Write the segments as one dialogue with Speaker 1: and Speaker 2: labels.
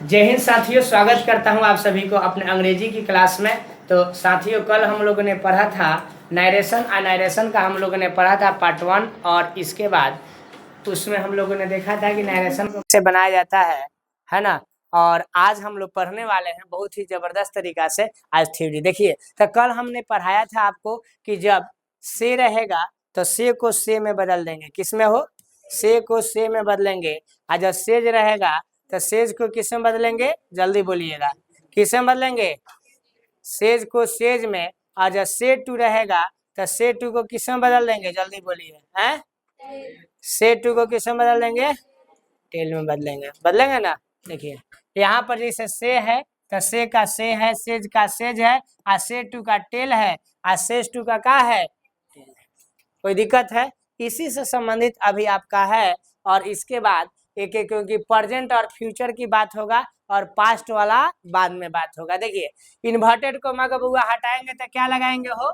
Speaker 1: जय हिंद साथियों, स्वागत करता हूं आप सभी को अपने अंग्रेजी की क्लास में। तो साथियों, कल हम लोगों ने पढ़ा था नरेशन का हम लोगों ने पढ़ा था पार्ट 1, और इसके बाद उसमें हम लोगों ने देखा था कि नरेशन को कैसे बनाया जाता है ना। और आज हम लोग पढ़ने वाले हैं बहुत ही जबरदस्त तरीका से आज थ्योरी। देखिए, तो कल हमने पढ़ाया था आपको कि जब से रहेगा तो से को से में बदल देंगे। किस में हो? से को से में बदलेंगे। और जब सेज रहेगा तो सेज को किस में बदलेंगे? जल्दी बोलिएगा, किस में बदलेंगे? सेज को सेज में। और जब से टू रहेगा तो से टू को किस में बदल देंगे? जल्दी बोलिए। हैं? से टू को किस में बदल देंगे? टेल में बदलेंगे। बदलेंगे ना। देखिए, यहाँ पर जैसे से है तो से का से है, सेज का सेज है, और से टू का टेल है, और सेज टू का है टेल है। कोई दिक्कत है? इसी से संबंधित अभी आपका है। और इसके बाद एक एक, क्योंकि प्रेजेंट और फ्यूचर की बात होगा और पास्ट वाला बाद में बात होगा। देखिए, इन्वर्टेड कोमा का बुआ हटाएंगे तो क्या लगाएंगे हो?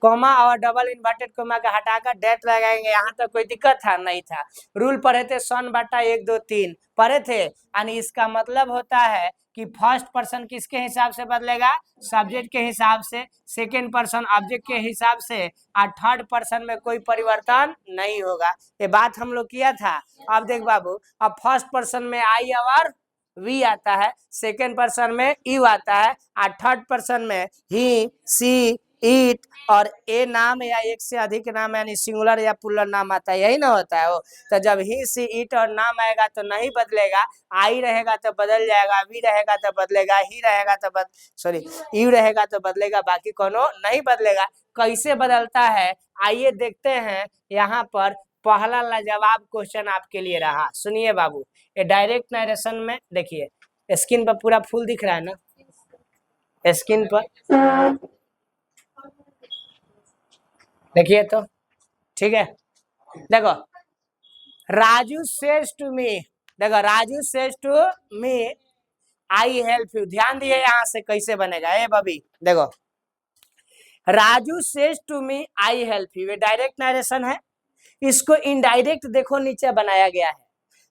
Speaker 1: कोमा, और डबल इन्वर्टेड कोमा का हटाकर डेट लगाएंगे। यहाँ तक कोई दिक्कत था? नहीं था। रूल पढ़े थे, सन बटा 1 2 3 पढ़े थे। यानी इसका मतलब होता है कि फर्स्ट पर्सन किसके हिसाब से बदलेगा? सब्जेक्ट के हिसाब से। सेकेंड पर्सन ऑब्जेक्ट के हिसाब से। और थर्ड पर्सन में कोई परिवर्तन नहीं होगा। ये बात हम लोग किया था। अब देख बाबू, अब फर्स्ट पर्सन में आई और वी आता है, सेकेंड पर्सन में यू आता है, और थर्ड पर्सन में ही, सी, इट और ए नाम या एक से अधिक नाम यानी सिंगुलर या प्लूरल नाम आता है। यही ना होता है वो। तो जब ही, सी, इट और नाम आएगा तो नहीं बदलेगा। आई रहेगा तो बदल जाएगा, वी रहेगा तो बदलेगा, ही रहेगा तो यू रहेगा तो बदलेगा, बाकी कोनो नहीं बदलेगा। कैसे बदलता है आइए देखते हैं। यहाँ पर पहला लाजवाब क्वेश्चन आपके लिए रहा। सुनिए बाबू, ये डायरेक्ट नरेशन में देखिए, स्क्रीन पर पूरा फुल दिख रहा है ना? स्क्रीन पर देखिए तो ठीक है। देखो, राजू सेज टू मी, देखो Raju says to me I help you. ध्यान दिए यहाँ से कैसे बनेगा। ए बबी देखो, Raju says to me I help you, ये डायरेक्ट नरेशन है। इसको इनडायरेक्ट देखो नीचे बनाया गया है।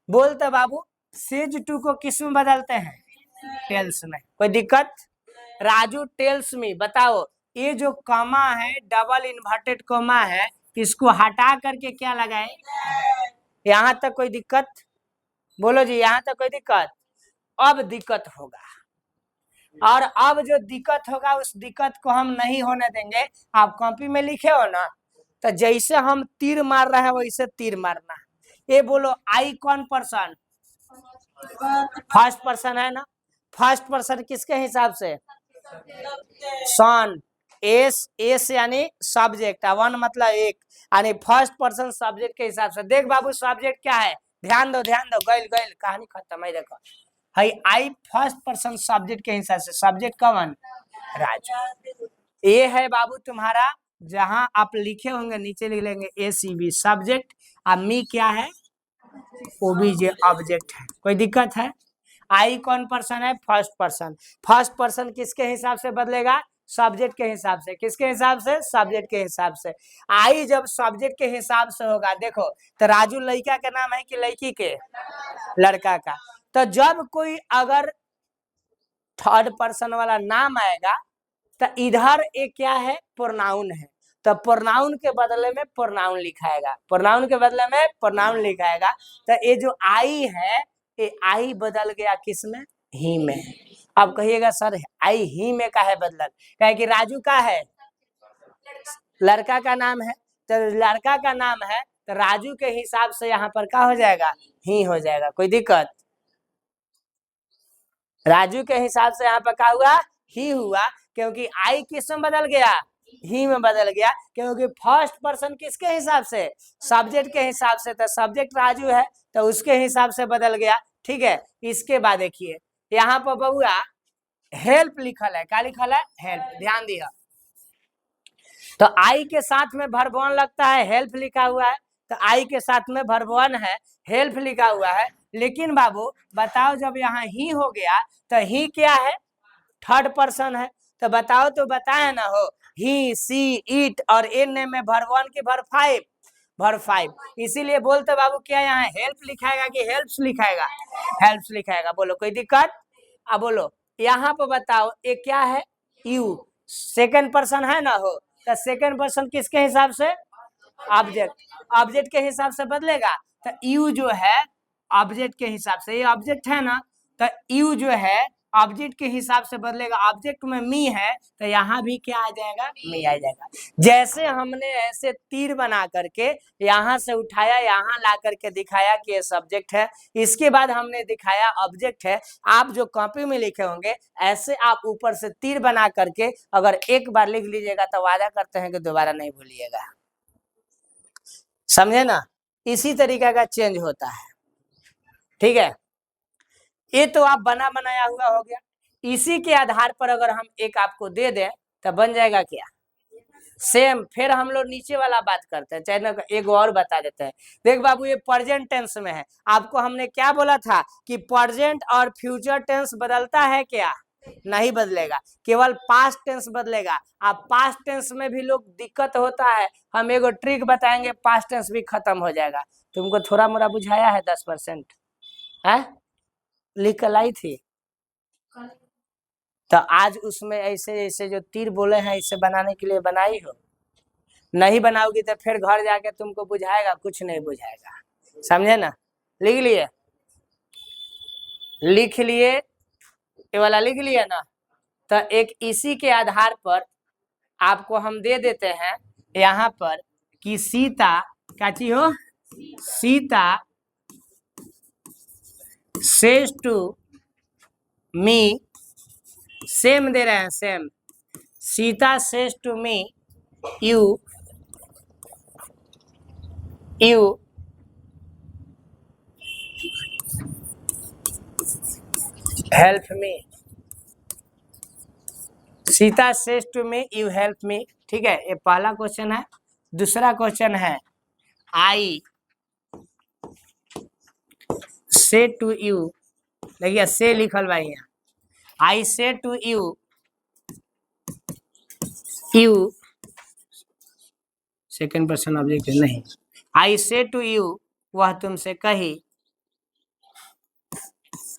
Speaker 1: बोलते बाबू, सेज टू को किस में बदलते हैं? टेल्स में। कोई दिक्कत? Raju tells me. बताओ, ये जो कॉमा है, डबल इन्वर्टेड कॉमा है, इसको हटा करके क्या लगाए? यहाँ तक कोई दिक्कत? बोलो जी, यहाँ तक कोई दिक्कत? अब दिक्कत होगा, और अब जो दिक्कत होगा उस दिक्कत को हम नहीं होने देंगे। आप कॉपी में लिखे हो ना, तो जैसे हम तीर मार रहे हैं वैसे तीर मारना। ये बोलो, आई कौन पर्सन? फर्स्ट पर्सन है ना। फर्स्ट पर्सन किसके हिसाब से? सन। एस एस यानी सब्जेक्ट, वन मतलब एक, यानी फर्स्ट पर्सन सब्जेक्ट के हिसाब से। देख बाबू, सब्जेक्ट क्या है? ध्यान दो ध्यान दो, गैल गैल कहानी खत्म है। देखो, है आई फर्स्ट पर्सन सब्जेक्ट के हिसाब से। सब्जेक्ट कौन? राजू। ये है बाबू तुम्हारा, जहां आप लिखे होंगे नीचे लिख लेंगे ACB सब्जेक्ट। अब मी क्या है? ओबीजे ऑब्जेक्ट है। कोई दिक्कत है? आई कौन पर्सन है? First person. फर्स्ट पर्सन किसके हिसाब से बदलेगा? सब्जेक्ट के हिसाब से। किसके हिसाब से? सब्जेक्ट के हिसाब से। आई जब सब्जेक्ट के हिसाब से होगा, देखो तो राजू लड़का का नाम है कि लड़की के? लड़का का। तो जब कोई अगर थर्ड पर्सन वाला नाम आएगा तो इधर एक क्या है? प्रोनाउन है। तो प्रोनाउन के बदले में प्रोनाउन लिखाएगा, प्रोनाउन के बदले में प्रोनाउन लिखाएगा। तो ये जो आई है, ये आई बदल गया किसमें? ही में। अब कहिएगा सर, आई ही में का है बदलल? कहे कि राजू का है, लड़का का नाम है, तो लड़का का नाम है तो राजू के हिसाब से यहाँ पर क्या हो जाएगा? ही हो जाएगा। कोई दिक्कत? राजू के हिसाब से यहाँ पर क्या हुआ? ही हुआ, क्योंकि आई किस में बदल गया? ही में बदल गया। क्योंकि फर्स्ट पर्सन किसके हिसाब से? सब्जेक्ट के हिसाब से। तो सब्जेक्ट राजू है तो उसके हिसाब से बदल गया। ठीक है। इसके बाद देखिए, यहाँ पर बउआ हेल्प लिखल है। क्या लिखल है? हेल्प। ध्यान दिया, तो आई के साथ में वर्ब वन लगता है, हेल्प लिखा हुआ है। तो आई के साथ में वर्ब वन है, हेल्प लिखा हुआ है। लेकिन बाबू बताओ, जब यहाँ ही हो गया तो ही क्या है? थर्ड पर्सन है। तो बताओ, तो बताए ना हो, ही, सी, इट और एन में वर्ब वन की वर्ब फाइव, वर्ब 5। इसीलिए बोलते बाबू क्या यहाँ हेल्प लिखाएगा कि हेल्प्स लिखाएगा? हेल्प्स लिखाएगा। बोलो कोई दिक्कत? अब बोलो यहाँ पे बताओ ये क्या है? यू सेकंड पर्सन है ना हो, तो सेकंड पर्सन किसके हिसाब से? ऑब्जेक्ट। ऑब्जेक्ट के हिसाब से बदलेगा, तो यू जो है ऑब्जेक्ट के हिसाब से, ये ऑब्जेक्ट है ना, तो यू जो है ऑब्जेक्ट के हिसाब से बदलेगा। ऑब्जेक्ट में मी है तो यहाँ भी क्या आ जाएगा? मी आ जाएगा। जैसे हमने ऐसे तीर बना करके यहाँ से उठाया, यहाँ ला करके दिखाया कि ये सब्जेक्ट है, इसके बाद हमने दिखाया ऑब्जेक्ट है। आप जो कॉपी में लिखे होंगे ऐसे आप ऊपर से तीर बना करके अगर एक बार लिख लीजिएगा तो वादा करते हैं कि दोबारा नहीं भूलिएगा। समझे ना? इसी तरीके का चेंज होता है। ठीक है, ये तो आप बना बनाया हुआ हो गया। इसी के आधार पर अगर हम एक आपको दे दें तो बन जाएगा क्या? सेम। फिर हम लोग नीचे वाला बात करते हैं, चाहे ना एक और बता देते हैं। देख बाबू ये प्रेजेंट टेंस में है, आपको हमने क्या बोला था कि प्रेजेंट और फ्यूचर टेंस बदलता है क्या? नहीं बदलेगा, केवल पास्ट टेंस बदलेगा। अब पास्ट टेंस में भी लोग दिक्कत होता है, हम एगो ट्रिक बताएंगे, पास्ट टेंस भी खत्म हो जाएगा। तुमको थोड़ा मोड़ा बुझाया है 10% है, लिख कर लाई थी तो आज उसमें ऐसे ऐसे जो तीर बोले हैं इसे बनाने के लिए बनाई हो। नहीं बनाओगी तो फिर घर जाके तुमको बुझाएगा, कुछ नहीं बुझाएगा। समझे ना? लिख लिए? लिख लिए? ये वाला लिख लिया ना? तो एक इसी के आधार पर आपको हम दे देते हैं यहाँ पर कि सीता क्या चीज हो? Sita says to me, same दे रहे हैं, same. Sita says to me you help me. Sita says to me you help me. ठीक है, ये पहला क्वेश्चन है। दूसरा क्वेश्चन है आई से टू यू, देखिए से लिखल बा यहाँ, I say to you second person object नहीं, आई से टू यू वह तुमसे कही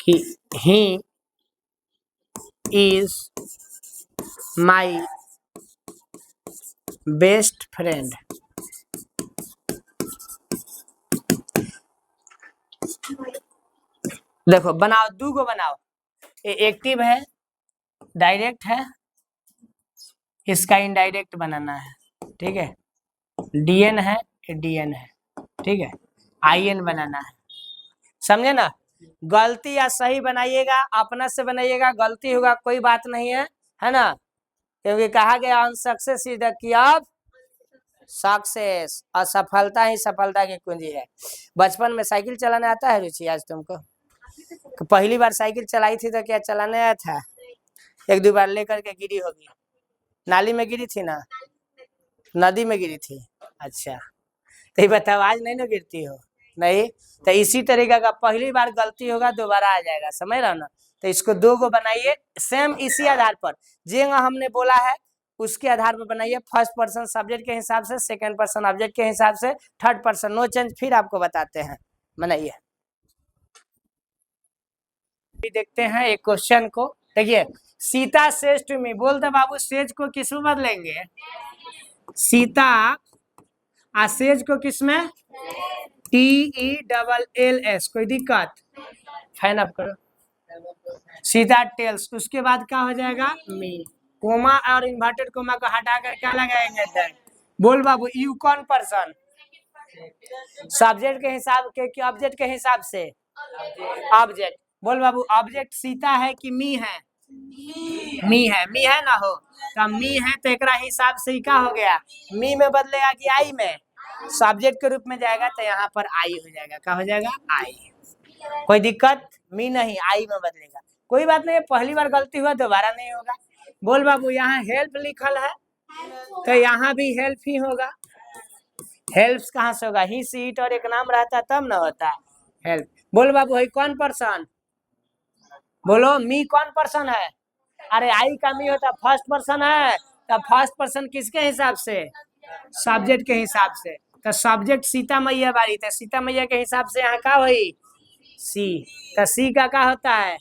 Speaker 1: कि he is my best friend. देखो बनाओ, दो गो बनाओ, ये एक्टिव है, डायरेक्ट है, इसका इनडायरेक्ट बनाना है। ठीक है, डीएन है, डीएन है। ठीक है, आईएन बनाना है। समझे ना? गलती या सही बनाइएगा, अपना से बनाइएगा, गलती होगा कोई बात नहीं है ना? क्योंकि कहा गया unsuccess is the key of success, असफलता ही सफलता की कुंजी है। बचपन में साइकिल चलाने आता है रुचि आज तुमको? पहली बार साइकिल चलाई थी तो क्या चलाने आया था? एक दो बार लेकर के गिरी होगी, नाली में गिरी थी ना, नदी में गिरी थी? अच्छा, तो ये बताओ आज नहीं ना गिरती हो? नहीं, तो इसी तरीके का पहली बार गलती होगा दोबारा आ जाएगा, समझ रहा ना? तो इसको दो गो बनाइए, सेम इसी आधार पर जो हमने बोला है उसके आधार पर बनाइए। फर्स्ट पर्सन सब्जेक्ट के हिसाब से, सेकंड पर्सन ऑब्जेक्ट के हिसाब से, थर्ड पर्सन नो चेंज। फिर आपको बताते हैं, बनाइए। देखते हैं एक क्वेश्चन को। देखिए सीता सेज टू मी, बोल दे बाबू सेज को किस में बदलेंगे? सीता सेज को किस में? TELLS। कोई दिक्कत? फैन अप करो। सीता टेल्स, उसके बाद क्या हो जाएगा? मी। कोमा और इन्वर्टेड कोमा को हटा कर क्या लगाएंगे? दैट। बोल बाबू यू कौन पर्सन? सब्जेक्ट के हिसाब के ऑब्जेक्ट के हिसाब से? ऑब्जेक्ट। बोल बाबू ऑब्जेक्ट सीता है कि मी है? मी है। मी है ना हो, तो मी है तो एक हिसाब से ही क्या हो गया? मी में बदलेगा कि आई में? सब्जेक्ट के रूप में जाएगा तो यहाँ पर आई हो जाएगा। क्या हो जाएगा? आई। कोई दिक्कत? मी नहीं, आई में बदलेगा। कोई बात नहीं, पहली बार गलती हुआ दोबारा नहीं होगा। बोल बाबू यहाँ हेल्प लिखल है तो यहाँ भी हेल्प ही होगा। हेल्प कहाँ से होगा? ही सी इट और एक नाम रहता तब ना होता हेल्प। बोल बाबू है कौन पर्सन? बोलो मी कौन पर्सन है? अरे आई का मी होता फर्स्ट पर्सन है, तब फर्स्ट पर्सन किसके हिसाब से? सब्जेक्ट के हिसाब से। तो सब्जेक्ट सीता मैया बारी, तो सीता मैया के हिसाब से यहाँ का हुई सी, तो सी का क्या होता है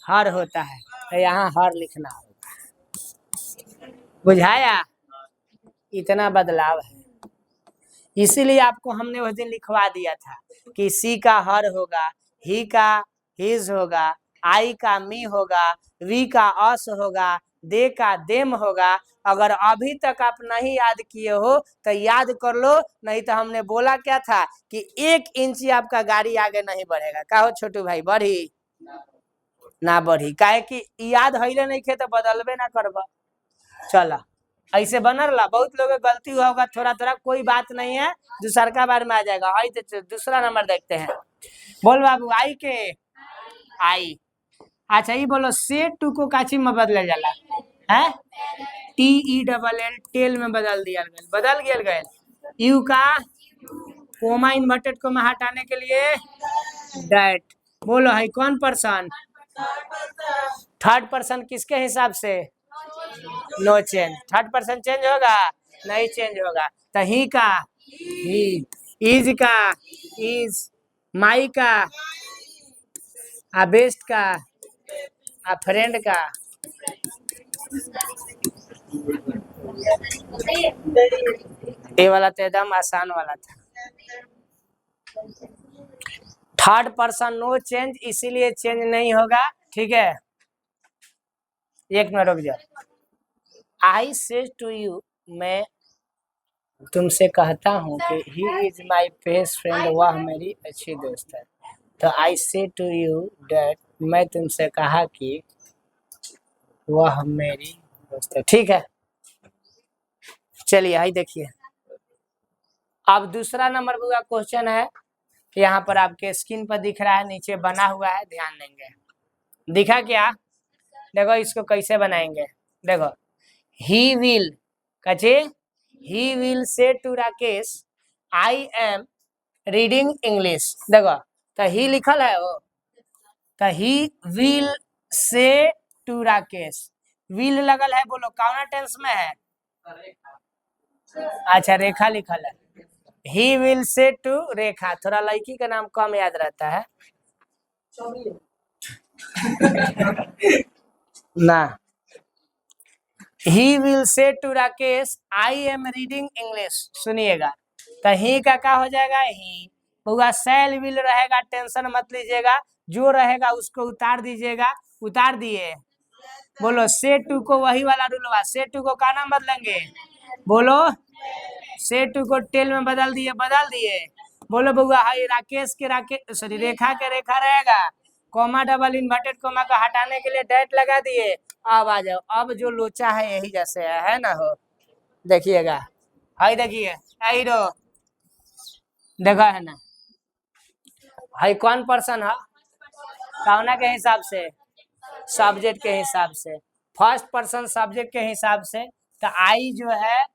Speaker 1: हर होता है, तो यहाँ हर लिखना होगा। बुझाया, इतना बदलाव है, इसीलिए आपको हमने उस दिन लिखवा दिया था कि सी का हर होगा, ही का हिज होगा, आई का मी होगा, वी का अस होगा, दे का देम होगा। अगर अभी तक आप नहीं याद किए हो तो याद कर लो, नहीं तो हमने बोला क्या था कि 1 इंच आपका गाड़ी आगे नहीं बढ़ेगा। का हो छोटू भाई, बढ़ी ना बढ़ी, काहे कि याद हईले नहीं खे तो बदलबे ना करबा। चला ऐसे बनल ला, बहुत लोग गलती हुआ होगा थोड़ा थोड़ा, कोई बात नहीं है, दूसर का बार में आ जाएगा। आई तो दूसरा नंबर देखते हैं, बोल बाबू आई के आई। अच्छा ये बोलो से टू को काची में बदल जाला है, TELL टेल में बदल दिया गया, बदल गया। यू का कोमा इन्वर्टेड कोमा हटाने के लिए डैट। बोलो है कौन पर्सन, थर्ड पर्सन किसके हिसाब से, no change, third person change होगा नहीं चेंज होगा। तो ही का ही, इज का इज, माई का आ, बेस्ट का आ, फ्रेंड का। ये वाला तो एकदम आसान वाला था। थर्ड पर्सन नो चेंज, इसीलिए चेंज नहीं होगा, ठीक है। एक मिनट रुक जाओ। आई से टू यू, मैं तुमसे कहता हूँ कि he is my best friend, वह मेरी अच्छी दोस्त है। तो आई से टू यू डैट, मैं तुमसे कहा कि वह मेरी दोस्त है, ठीक है। चलिए आई देखिए, अब दूसरा नंबर का क्वेश्चन है, यहाँ पर आपके स्क्रीन पर दिख रहा है, नीचे बना हुआ है, ध्यान देंगे। दिखा क्या, देखो इसको कैसे बनाएंगे, देखो ही विल कचे, he will say to Rakesh I am reading English. देखो तो ही लिखल है वो, तो he will say to Rakesh, will लगल है, बोलो कौन टेंस में है, अच्छा रेखा लिखल है, ही विल से टू रेखा, थोड़ा लड़की का नाम कम याद रहता है ना। He will say to Rakesh I am reading English, सुनिएगा, तो ही का क्या हो जाएगा, ही होगा, सेल विल रहेगा, टेंशन मत लीजिएगा, जो रहेगा उसको उतार दीजिएगा, उतार दिए। बोलो से टू को वही वाला रूल हुआ, से टू को क्या नाम बदलेंगे, बोलो से टू को टेल में बदल दिए, बदल दिए। बोलो बउआ, हाई राकेश के राकेश, सॉरी रेखा के रेखा रहेगा, कोमा डबल इन्वर्टेड कोमा को हटाने के लिए डैट लगा दिए। अब आ जाओ, अब जो लोचा है यही जैसे है ना हो, देखिएगा, हाई देखिए हीरो, देखा है ना, हाई कौन पर्सन है, कौना के हिसाब से, सब्जेक्ट के हिसाब से, फर्स्ट पर्सन सब्जेक्ट के हिसाब से, तो आई जो है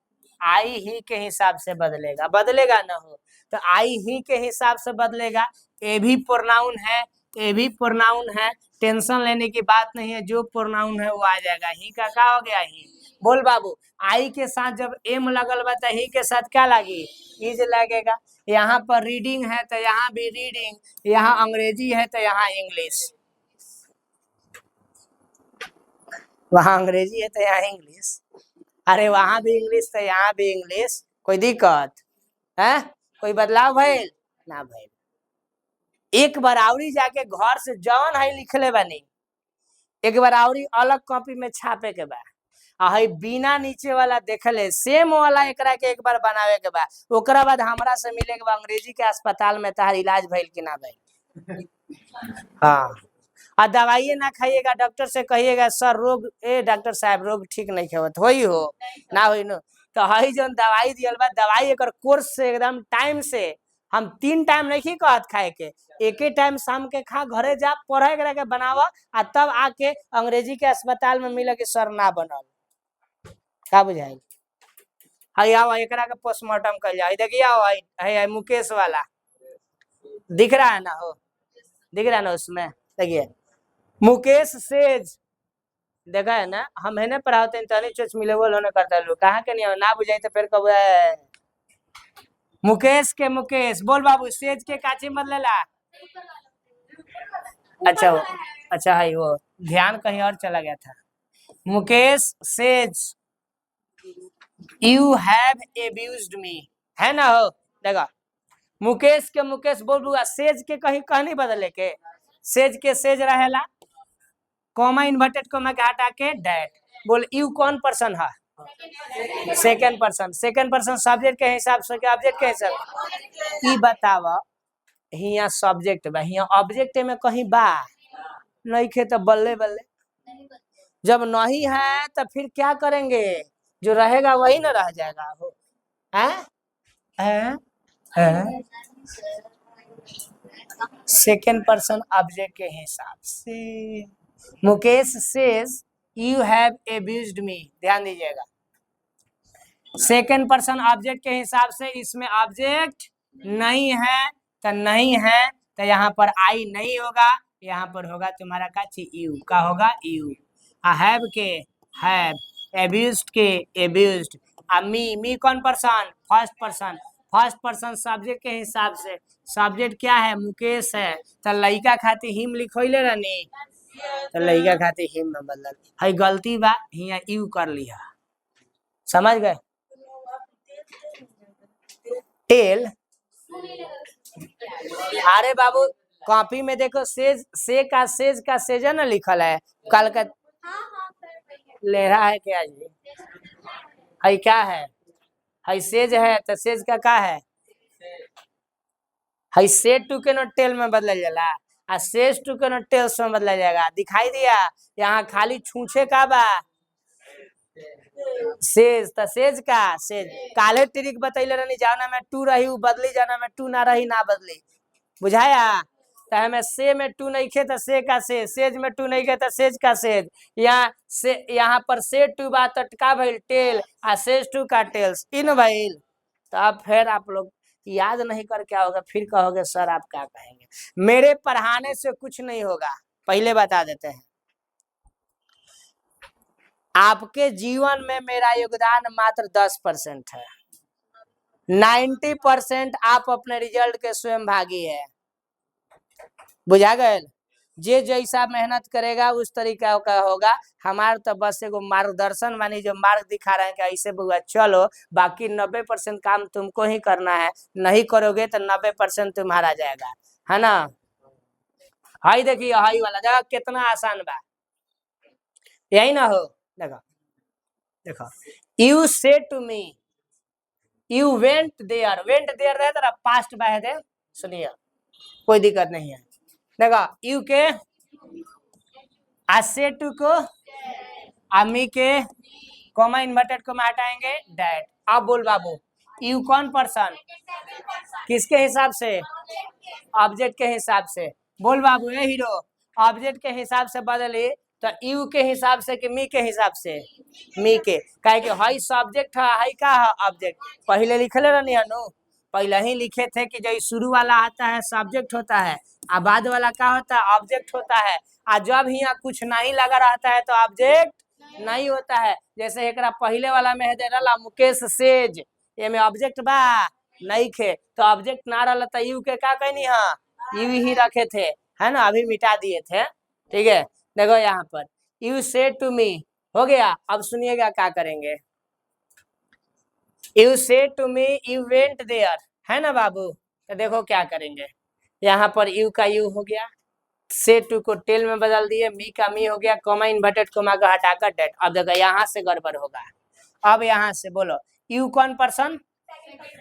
Speaker 1: आई ही के हिसाब से बदलेगा, बदलेगा ना हो, तो आई ही के हिसाब से बदलेगा। ए भी प्रोनाउन है, ए भी प्रोनाउन है, टेंशन लेने की बात नहीं है, जो प्रोनाउन है वो आ जाएगा। ही का क्या हो गया, ही। बोल बाबू, आई के साथ जब एम लगल बा तो ही के साथ क्या लगी, इज लगेगा। यहाँ पर रीडिंग है तो यहाँ भी रीडिंग, यहाँ अंग्रेजी है तो यहाँ इंग्लिश, वहाँ अंग्रेजी है तो यहाँ इंग्लिश, अरे वहां भी इंग्लिश तो यहाँ भी इंग्लिश, कोई दिक्कत है, कोई बदलाव भइल ना भइल। एक बार आवरी जाके घर से जौन है लिखले बानी, एक बार आवरी अलग कॉपी में छापे के बा, है बिना नीचे वाला देखले सेम वाला एकरा के एक बार बनावे के बा, ओकरा बाद हमरा से मिले के बा अंग्रेजी के अस्पताल में तहार इलाज भइल कि ना भइल। हाँ, और दवाई ना खाइएगा, डॉक्टर से कहिएगा सर रोग, ए डॉक्टर साहब रोग ठीक नहीं खेवत होई हो ना होई नो, तो हई जो दवाई दियल बा, दवाई एक कोर्स से एकदम टाइम से, हम 3 टाइम नहीं कहत खाए के, एक ही टाइम शाम के खा, घरे जा पढ़े के बनावा, आ तब आके अंग्रेजी के अस्पताल में मिले कि सर ना बनल, का बुझाई। हई आओ एकरा के पोस्टमार्टम कर जाए, देखिए आओ है मुकेश वाला, दिख रहा है ना हो, दिख रहा है ना उसमें, देखिए मुकेश सेज, देखा है ना, हम है ना पढ़ाते हैं तनी चोच मिले वो लोने करता लोग, कहाँ के नहीं ना बुझाई तो फिर कब मुकेश के मुकेश, बोल बाबू सेज के काची बदलेला। अच्छा अच्छा है वो ध्यान कहीं और चला गया था। मुकेश सेज यू हैव एब्यूज्ड मी, है ना हो देखा। मुकेश के मुकेश बोल बुआ, सेज के कहीं नहीं बदले के, सेज के सेज रहेला, कॉमा इन्वर्टेड कॉमा के हटा के डैट। बोल यू कौन पर्सन है, second person. Second person subject के हिसाब से के ऑब्जेक्ट के हिसाब। ई बतावा हिया सब्जेक्ट बा, हिया ऑब्जेक्ट में कहीं बा नहीं खे तो बल्ले बल्ले। जब नहीं है तो फिर क्या करेंगे, जो रहेगा वही ना रह जाएगा हो। है सेकेंड पर्सन ऑब्जेक्ट के हिसाब से। मुकेश सेज यू हैव एब्यूज्ड मी, ध्यान दीजिएगा। सेकेंड पर्सन ऑब्जेक्ट के हिसाब से इसमें ऑब्जेक्ट नहीं है तो नहीं है, तो यहाँ पर आई नहीं होगा, यहाँ पर होगा तुम्हारा का यू, का होगा यू। हैव के हैव, एब्यूज्ड के एब्यूज्ड। मी कौन person, first person. First person subject के हिसाब से, सब्जेक्ट क्या है, मुकेश है, तो लड़का खाती हिम लिखोले रहनी, तो लड़का खाती हिम में बदल है। गलती बा हिया यू कर लिया, समझ गए। टेल, अरे बाबू कॉपी में देखो सेज सेज का सेज ना लिखल है, कल का ले रहा है क्या जी, है क्या है सेज है तो सेज का क्या है सेज टू के नो टेल में बदला जाला, आ सेज टू के नो टेल्स में बदला जाएगा। दिखाई दिया यहाँ खाली छूछे का बा सेज, तो सेज का सेज काले ट्रिक बतैले रहनी, जाना में टू रही उ बदली, जाना में टू ना रही ना बदली, बुझाया। तो हमें से में टू नहीं खे तो से का सेज में टू नहीं खे तो सेज का सेज। यहाँ से यहाँ पर से टू बा तटका भइल टेल, आ सेज टू का टेल्स इन भइल। तो अब फिर आप लोग याद नहीं कर क्या होगा, फिर कहोगे सर आप क्या कहेंगे। मेरे पढ़ाने से कुछ नहीं होगा, पहले बता देते हैं। आपके जीवन में मेरा योगदान मात्र 10% है, 90% आप अपने रिजल्ट के स्वयं भागी है, बुझा गए। जे जैसा मेहनत करेगा उस तरीका का होगा। हमारे तो बस एगो मार्गदर्शन मानी, जो मार्ग दिखा रहे हैं कि ऐसे बुआ चलो, बाकी 90% काम तुमको ही करना है, नहीं करोगे तो 90% तुम्हारा जाएगा, है ना। हाई देखिए हाई वाला जगह कितना आसान बा, यही ना हो। देखो देखो, you say to me you went there, went there रहे तेरा पास्ट बह दे, सुनिए कोई दिक्कत नहीं है। देखो यू के से टू को, अमी के कॉमा इन्वर्टेड कॉमा हटाएंगे डैट। अब बोल बाबू यू कौन पर्सन, किसके हिसाब से, ऑब्जेक्ट के हिसाब से। बोल बाबू ये हीरो ऑब्जेक्ट के हिसाब से बदली तो यू के हिसाब से कि मी के हिसाब से, मी के, कहे कि हाई सब्जेक्ट है, हाई का है ऑब्जेक्ट। पहले लिखले रहनी अनु, पहले ही लिखे थे कि जो शुरू वाला आता है सब्जेक्ट होता है, आ बाद वाला क्या होता है, ऑब्जेक्ट होता है। आ जब यहाँ कुछ नहीं लगा रहता है तो ऑब्जेक्ट नहीं होता है। जैसे एक पहले वाला में दे रहा मुकेश सेज, ये में ऑब्जेक्ट बा नहीं खे, तो ऑब्जेक्ट ना रहा तो यू के का कहनी है, यू ही रखे थे, है ना, अभी मिटा दिए थे, ठीक है। देखो यहाँ पर यू से टू मी हो गया। अब सुनिएगा क्या करेंगे, you say to me you went there, है ना बाबू। तो देखो क्या करेंगे, यहाँ पर यू का यू हो गया, से टू को टेल में बदल दिए, मी का मी हो गया, कॉमा इन्वर्टेड कॉमा का हटाकर डेट। अब देखो यहाँ से गड़बड़ होगा। अब यहाँ से बोलो यू कौन पर्सन,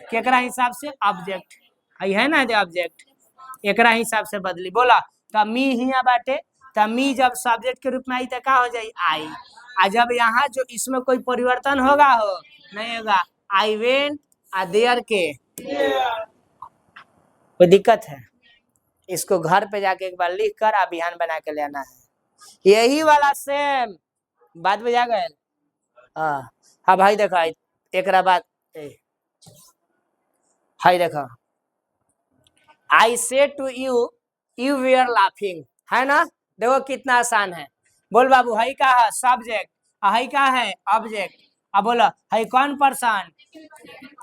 Speaker 1: केकरा हिसाब से, ऑब्जेक्ट है ना, जो ऑब्जेक्ट एकरा हिसाब से बदली। बोला तो मी हिया बाटे, तो मी जब सब्जेक्ट के रूप में आई तो क्या हो जाए आई। आ जब यहाँ जो इसमें कोई परिवर्तन होगा हो नहीं होगा, आई वेंट आ देयर के, कोई दिक्कत है। इसको घर पे जाके एक बार लिख कर अभियान बना के ले आना है, यही वाला सेम बात बुझा गए। हाँ भाई देखो एक बात हाई देखो, I say to you you were laughing, है ना। देखो कितना आसान है। बोल बाबू हाई का है सब्जेक्ट, हाई का है ऑब्जेक्ट, अब बोलो है कौन पर्सन,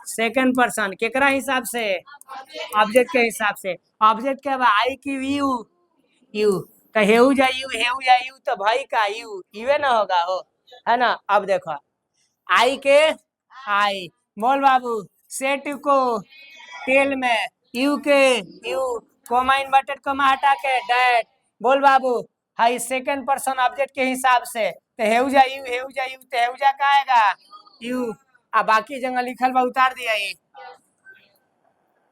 Speaker 1: सेकंड पर्सन, केकरा हिसाब से, ऑब्जेक्ट के हिसाब से। ऑब्जेक्ट के बाद आई की यू, यू तो हेऊ जा यू तो भाई का यू यूए ना होगा हो, है ना। अब देखो आई के आई, बोल बाबू सेट को टेल में, यू के यू, कोमा इन्वर्टेड कोमा हटा के डैट, बोल बाबू हाई सेकंड पर्सन ऑब्जेक्ट के हिसाब से तो हेउजा यू तो हेउजा का आएगा यू। आ बाकी जगह लिखल बा उतार दिया, ये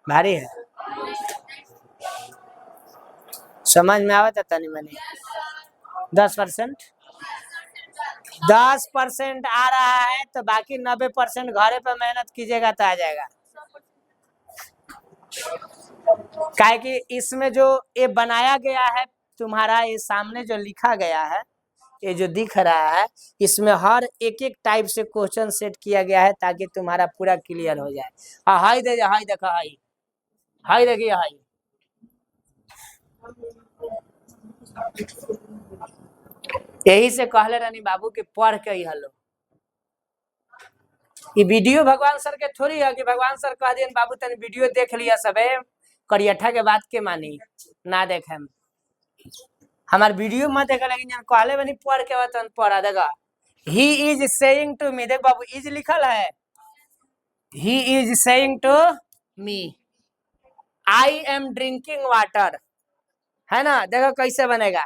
Speaker 1: भारी है, समझ में आवा था नहीं मैंने। 10% 10% आ रहा है तो बाकी 90% घरे पे मेहनत कीजिएगा तो आ जाएगा। काहे कि इसमें जो ये बनाया गया है तुम्हारा, ये सामने जो लिखा गया है, ये जो दिख रहा है, इसमें हर एक एक टाइप से क्वेश्चन सेट किया गया है ताकि तुम्हारा पूरा क्लियर हो जाए। हाँ हाई दे, हाई देखा, हाई देखिए, हाई यही से कहले रानी बाबू के पढ़ के ही हलो। ये वीडियो भगवान सर के थोड़ी है कि भगवान सर कह दिए बाबू तने वीडियो देख लिया सबे करियठा के बात के मानी ना देखे, हमार वीडियो मत देखे, लेकिन कहले बनी पढ़ के तन पढ़ा देगा। He is saying to me, देख बाबू इज लिखल है, he is saying to me I am drinking water, है ना। देखो कैसे बनेगा,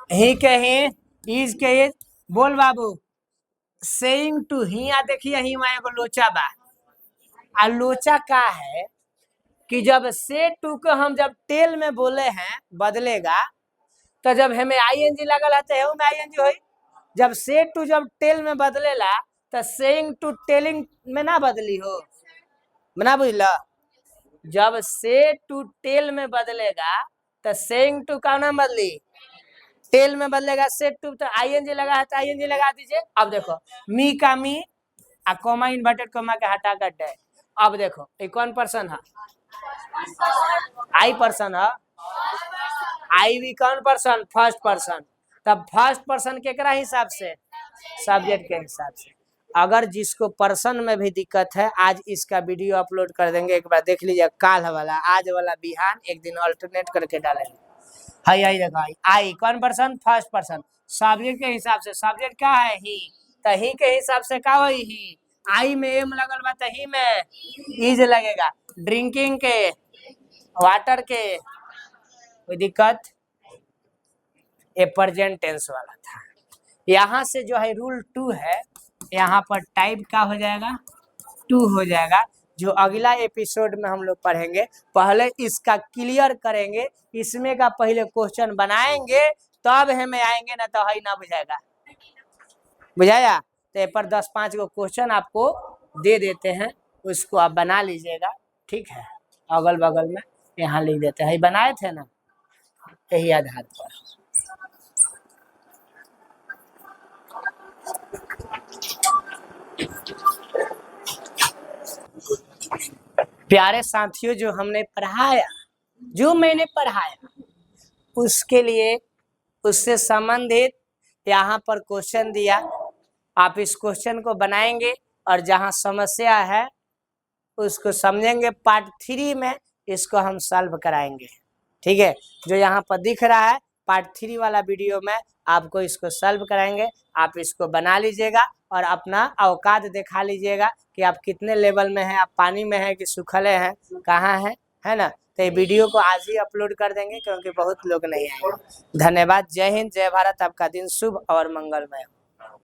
Speaker 1: ही के ही, इज के इज, बोल बाबू सेइंग टू ही, आ देखिए ही वहां एगो लोचा बा, आ लोचा का है कि जब से टू को हम जब टेल में बोले हैं बदलेगा, तो जब हमें आईएनजी लगल है तो में आईएनजी होई, जब से टू जब टेल में बदलेला तो सेइंग टू टेलिंग में ना बदली हो, ना बुझला। जब से टू टेल में बदलेगा तो सेइंग टू का नाम बदली, टेल में बदलेगा, सेट टू तो आईएनजी लगा है तो आईएनजी लगा दीजिए। अब देखो मी का मी, आ कोमा इन्वर्टेड कोमा के हटा कर दे। अब देखो ये कौन पर्सन है, आई पर्सन है, आई भी कौन पर्सन, फर्स्ट पर्सन, तब फर्स्ट पर्सन केकरा हिसाब से, सब्जेक्ट के हिसाब से। अगर जिसको पर्सन में भी दिक्कत है, आज इसका वीडियो अपलोड कर देंगे, एक बार देख लीजिए, काल वाला आज वाला बिहान एक दिन अल्टरनेट करके डालेंगे। हाई आई देखा, आई कौन पर्सन, फर्स्ट पर्सन, सब्जेक्ट के हिसाब से, सब्जेक्ट क्या है ही, तो ही के हिसाब से का होई ही, आई में एम लगल बा तो ही में इज लगेगा, ड्रिंकिंग के, वाटर के, कोई दिक्कत, ये प्रेजेंट टेंस वाला था। यहाँ से जो है रूल 2 है, यहाँ पर टाइप का हो जाएगा 2 हो जाएगा, जो अगला एपिसोड में हम लोग पढ़ेंगे। पहले इसका क्लियर करेंगे, इसमें का पहले क्वेश्चन बनाएंगे तब हमें आएंगे, ना तो है ना बुझाएगा, बुझाया। तो ये पर 10-5 को क्वेश्चन आपको दे देते हैं, उसको आप बना लीजिएगा, ठीक है। अगल बगल में यहाँ लिख देते हैं, बनाए थे ना, यही आधार पर। प्यारे साथियों, जो हमने पढ़ाया, जो मैंने पढ़ाया, उसके लिए उससे संबंधित यहाँ पर क्वेश्चन दिया, आप इस क्वेश्चन को बनाएंगे और जहाँ समस्या है उसको समझेंगे। पार्ट 3 में इसको हम सॉल्व कराएंगे, ठीक है। जो यहाँ पर दिख रहा है पार्ट 3 वाला वीडियो में आपको इसको सॉल्व कराएंगे, आप इसको बना लीजिएगा और अपना औकात दिखा लीजिएगा कि आप कितने लेवल में हैं, आप पानी में हैं कि सूखले हैं, कहाँ हैं, है ना। तो ये वीडियो को आज ही अपलोड कर देंगे क्योंकि बहुत लोग नहीं आए। धन्यवाद, जय हिंद, जय भारत, आपका दिन शुभ और मंगलमय हो।